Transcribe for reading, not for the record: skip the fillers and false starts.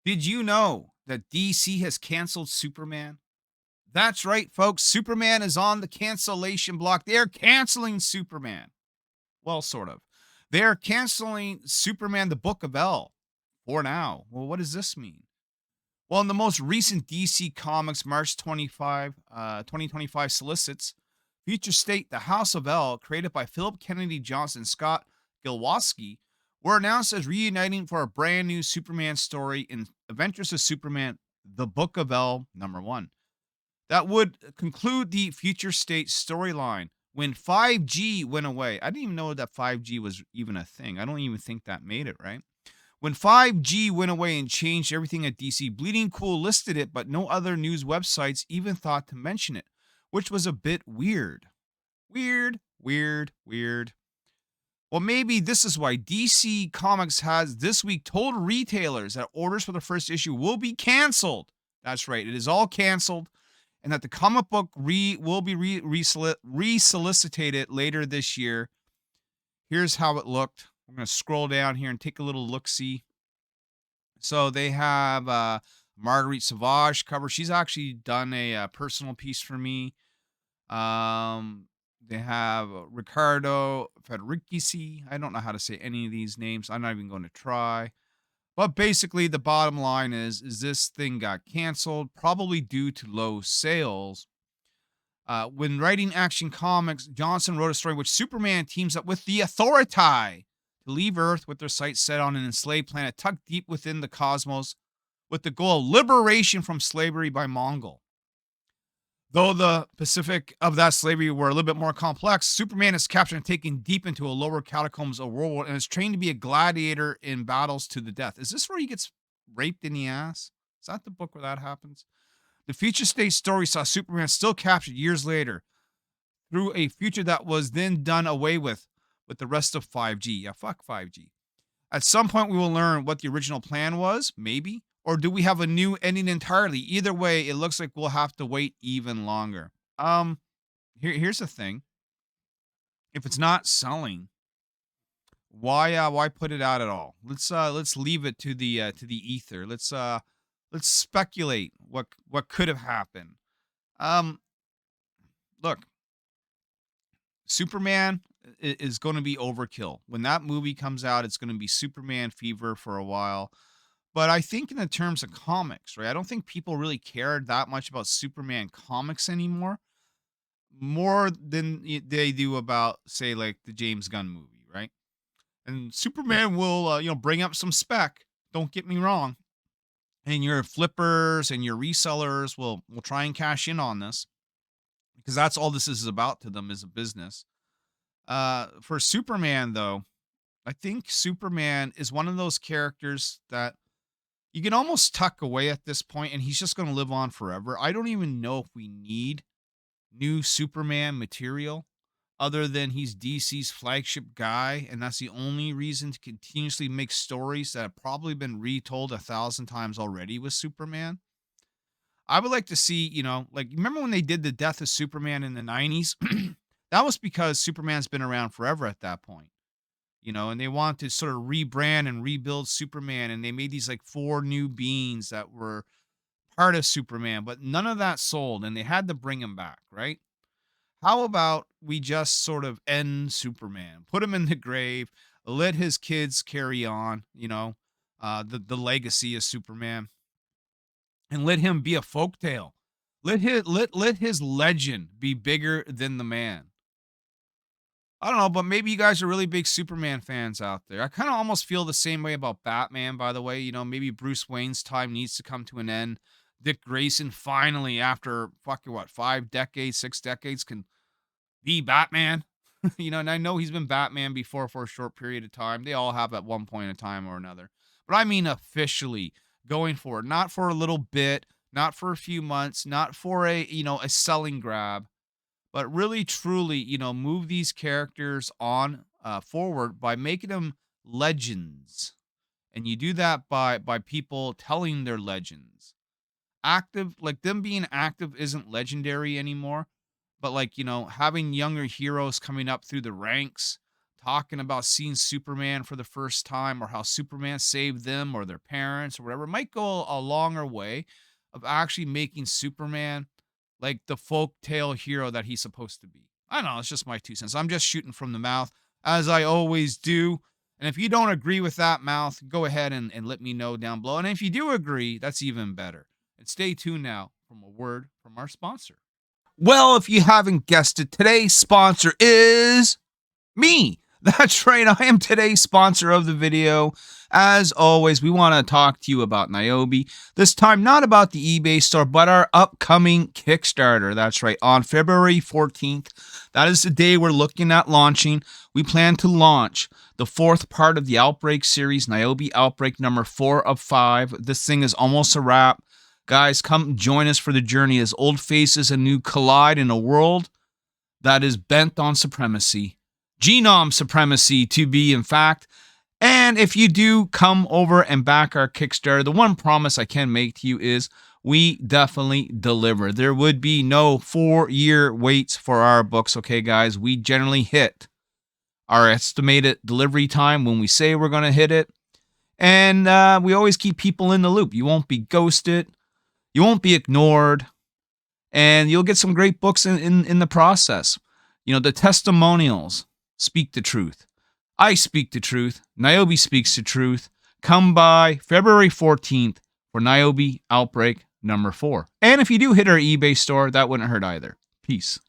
Did you know that DC has canceled Superman? That's right, folks. Superman is on the cancellation block. They're canceling Superman. Well, sort of. They're canceling Superman, the Book of L for now. Well, what does this mean? Well, in the most recent DC Comics March 2025 solicits, Future State, The House of L, created by Philip Kennedy Johnson and Scott Gilwaski, were announced as reuniting for a brand new Superman story in Adventures of Superman, The Book of L, #1. That would conclude the Future State storyline when 5G went away. I didn't even know that 5G was even a thing. I don't even think that made it, right? When 5G went away and changed everything at DC, Bleeding Cool listed it, but no other news websites even thought to mention it, which was a bit weird. Weird. Well, maybe this is why DC Comics has this week told retailers that orders for the first issue will be canceled. That's right, it is all canceled, and that the comic book will be re-solicited later this year. Here's how it looked. We're going to scroll down here and take a little look-see. So they have Marguerite Sauvage cover. She's actually done a personal piece for me. They have Ricardo Federici. I don't know how to say any of these names. I'm not even going to try. But basically, the bottom line is this thing got canceled, probably due to low sales. When writing Action Comics, Johnson wrote a story in which Superman teams up with the Authority to leave Earth with their sights set on an enslaved planet tucked deep within the cosmos with the goal of liberation from slavery by Mongol. Though the Pacific of that slavery were a little bit more complex, Superman is captured and taken deep into a lower catacombs of world and is trained to be a gladiator in battles to the death. Is this where he gets raped in the ass? Is that the book where that happens? The future state story saw Superman still captured years later through a future that was then done away with the rest of 5G. Yeah, fuck 5G. At some point, we will learn what the original plan was, maybe, or do we have a new ending entirely? Either way, it looks like we'll have to wait even longer. Here's the thing: if it's not selling, why put it out at all? Let's leave it to the ether. Let's speculate what could have happened. Um, Look, Superman is going to be overkill. When that movie comes out, it's going to be Superman fever for a while. But I think in the terms of comics, right? I don't think people really care that much about Superman comics anymore, more than they do about, say, like the James Gunn movie, right? And Superman will, bring up some spec. Don't get me wrong. And your flippers and your resellers will try and cash in on this because that's all this is about to them, is a business. For Superman, though, I think Superman is one of those characters that you can almost tuck away at this point, and he's just going to live on forever. I don't even know if we need new Superman material other than he's DC's flagship guy, and that's the only reason to continuously make stories that have probably been retold 1,000 times already with Superman. I would like to see, like, remember when they did the Death of Superman in the 90s? That was because Superman's been around forever at that point, and they want to sort of rebrand and rebuild Superman, and they made these like four new beings that were part of Superman, but none of that sold, and they had to bring him back, right? How about we just sort of end Superman, put him in the grave, let his kids carry on, the legacy of Superman, and let him be a folktale. Let his legend be bigger than the man. I don't know, but maybe you guys are really big Superman fans out there. I kind of almost feel the same way about Batman, by the way. Maybe Bruce Wayne's time needs to come to an end. Dick Grayson finally, after fucking what, 5 decades, 6 decades, can be Batman. And I know he's been Batman before for a short period of time. They all have at one point in time or another. But I mean officially going forward, not for a little bit, not for a few months, not for a selling grab, but really truly, move these characters on forward by making them legends. And you do that by people telling their legends. Active, like them being active isn't legendary anymore, but like, having younger heroes coming up through the ranks, talking about seeing Superman for the first time or how Superman saved them or their parents or whatever, might go a longer way of actually making Superman like the folk tale hero that he's supposed to be. I don't know. It's just my 2 cents. I'm just shooting from the mouth, as I always do. And if you don't agree with that mouth, go ahead and let me know down below. And if you do agree, that's even better. And stay tuned now from a word from our sponsor. Well, if you haven't guessed it, today's sponsor is me. That's right. I am today's sponsor of the video. As always, we want to talk to you about Nyobi. This time, not about the eBay store, but our upcoming Kickstarter. That's right. On February 14th, that is the day we're looking at launching. We plan to launch the 4th part of the Outbreak series, Nyobi Outbreak number 4 of 5. This thing is almost a wrap. Guys, come join us for the journey as old faces and new collide in a world that is bent on supremacy. Genome supremacy, to be in fact. And if you do come over and back our Kickstarter, the one promise I can make to you is we definitely deliver. There would be no 4-year waits for our books, okay, guys? We generally hit our estimated delivery time when we say we're going to hit it. And we always keep people in the loop. You won't be ghosted. You won't be ignored. And you'll get some great books in the process. You know, the testimonials speak the truth. I speak the truth. Nyobi speaks the truth. Come by February 14th for Nyobi Outbreak number 4. And if you do hit our eBay store, that wouldn't hurt either. Peace.